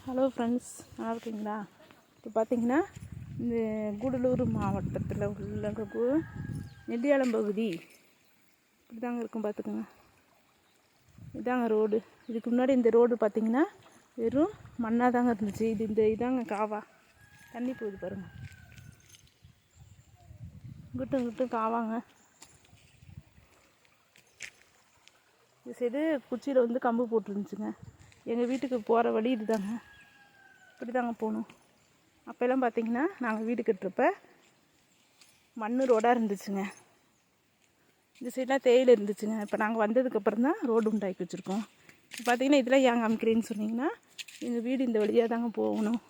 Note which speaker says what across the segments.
Speaker 1: Hello friends, நல்லா இருக்கீங்களா? இப்போ பார்த்தீங்கன்னா இந்த கூடலூர் மாவட்டத்தில் உள்ள நெல்லியாளம் பகுதி இப்படி தாங்க இருக்கும். பார்த்துக்கோங்க, இதாங்க ரோடு. இதுக்கு முன்னாடி இந்த ரோடு பார்த்திங்கன்னா வெறும் மண்ணாக தாங்க இருந்துச்சு. இதாங்க காவா தண்ணி போகுது பாருங்கள். இங்கிட்டும் காவாங்க. இந்த சைடு குச்சியில் வந்து கம்பு போட்டுருந்துச்சுங்க. எங்கள் வீட்டுக்கு போகிற வழி இதுதாங்க. இப்படி தாங்க போகணும். அப்போல்லாம் பார்த்திங்கன்னா நாங்கள் வீடு கட்டுறப்ப மண் ரோடாக இருந்துச்சுங்க. இந்த சைடெலாம் தேயிலை இருந்துச்சுங்க. இப்போ நாங்கள் வந்ததுக்கப்புறம் தான் ரோடு உண்டாக்கி வச்சுருக்கோம். இப்போ பார்த்திங்கன்னா இதெல்லாம் ஏன் காமிக்கிறேன்னு சொன்னிங்கன்னா, எங்கள் வீடு இந்த வழியாக தாங்க போகணும்.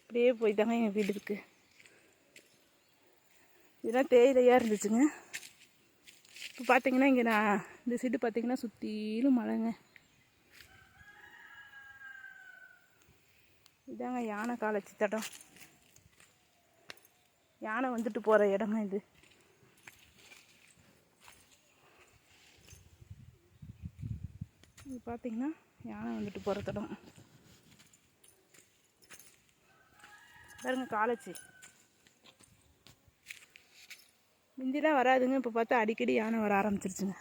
Speaker 1: இப்படியே போய் தாங்க எங்கள் வீடு இருக்குது. இதெல்லாம் தேயிலையாக இருந்துச்சுங்க. இப்போ பார்த்திங்கன்னா இங்கே நான் இந்த சைடு பார்த்திங்கன்னா சுற்றிலும் மலைங்க. இதாங்க யானை காலச்சி தடம். யானை வந்துட்டு போகிற இடங்க இது. இது பார்த்திங்கன்னா யானை வந்துட்டு போகிற தடம் பாருங்க. காலச்சி முந்திலாம் வராதுங்க. இப்போ பார்த்தா அடிக்கடி யானை வர ஆரம்பிச்சிருச்சுங்க.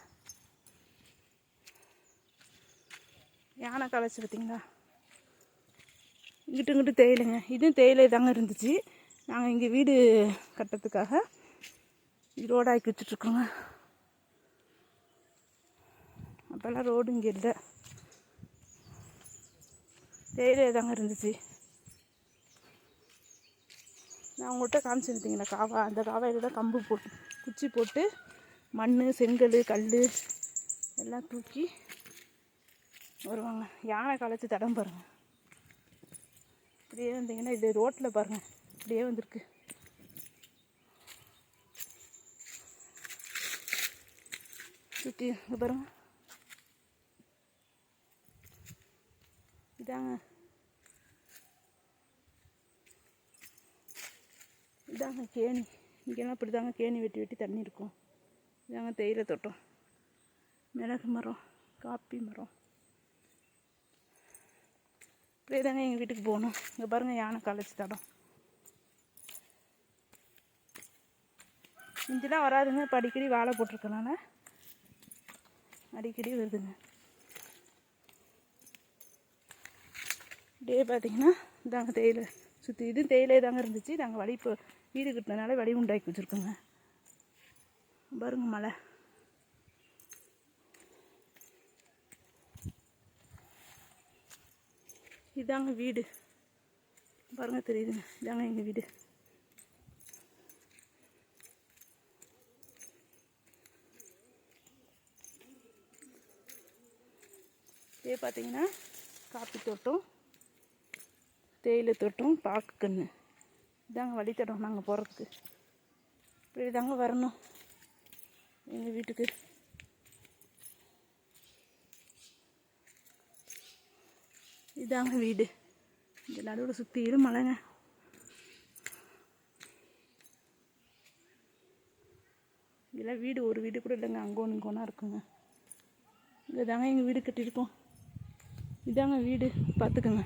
Speaker 1: யானை காலச்சி பார்த்திங்களா? இங்கிட்டு தேயிலைங்க. இதுவும் தேயிலை தாங்க இருந்துச்சு. நாங்கள் இங்கே வீடு கட்டுறதுக்காக ரோடு ஆக்கி வச்சுட்ருக்கோங்க. அப்போல்லாம் ரோடு இங்கே இல்லை, தேயிலை தாங்க இருந்துச்சு. நான் உங்கள்கிட்ட காமிச்சிருந்தீங்களா காவா? அந்த காவாயில் தான் கம்பு போட்டு குச்சி போட்டு மண், செங்கல், கல் எல்லாம் தூக்கி வருவாங்க. யானை காலச்சி தடம் பாருங்கள். இப்படியே வந்தீங்கன்னா இது ரோட்டில் பாருங்கள், இப்படியே வந்திருக்கு. சுற்றி இங்கே பாருங்கள். இதாங்க கேணி. இங்கெல்லாம் இப்படி தாங்க கேணி வெட்டி தண்ணி இருக்கும். இதாங்க தேயிலை தோட்டம், மிளகு மரம், காப்பி மரம். இப்படியே தாங்க எங்கள் வீட்டுக்கு போகணும். இங்கே பாருங்கள் யானை காலேஜ் தடம். இங்கெல்லாம் வராதுங்க. இப்போ அடிக்கடி வாழை போட்டிருக்கனால அடிக்கடி வருதுங்க. இப்படியே பார்த்தீங்கன்னா இதாங்க தேயிலை சுற்றி. இது தேயிலை தாங்க இருந்துச்சு. நாங்கள் வழி இப்போ வீடு கட்டினதுனால வழி உண்டாக்கி வச்சுருக்கோங்க. பாருங்க மலை. இதாங்க வீடு பாருங்கள், தெரியுதுங்க. இதாங்க எங்கள் வீடு. இதே பார்த்தீங்கன்னா காப்பி தோட்டம், தேயிலை தோட்டம், பாக்கு கன்று. இதாங்க வழித்தடம் நாங்கள் போகிறதுக்கு. இப்படி தாங்க வரணும் எங்கள் வீட்டுக்கு. இதாங்க வீடு. இந்த நடுவில் சுற்றிலும் மலைங்க. இதெல்லாம் வீடு ஒரு வீடு கூட இல்லைங்க. அங்கே ஒன்று இங்கே ஒன்றா இருக்குங்க. இங்கே தாங்க எங்கள் வீடு கட்டியிருக்கோம். இதாங்க வீடு, பார்த்துக்கோங்க.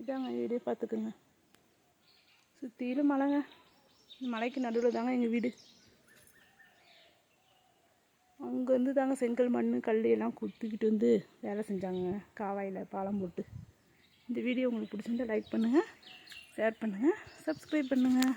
Speaker 1: இதாங்க வீடு, பார்த்துக்குங்க. சுற்றிலும் மலைங்க. மலைக்கு நடுவில் தாங்க எங்கள் வீடு. அங்கே வந்து தாங்க செங்கல், மண், கல் எல்லாம் குத்திக்கிட்டு வந்து வேலை செஞ்சாங்க காவாயில் பாலம் போட்டு. இந்த வீடியோ உங்களுக்கு பிடிச்சிருந்தா லைக் பண்ணுங்கள், ஷேர் பண்ணுங்கள், சப்ஸ்கிரைப் பண்ணுங்கள்.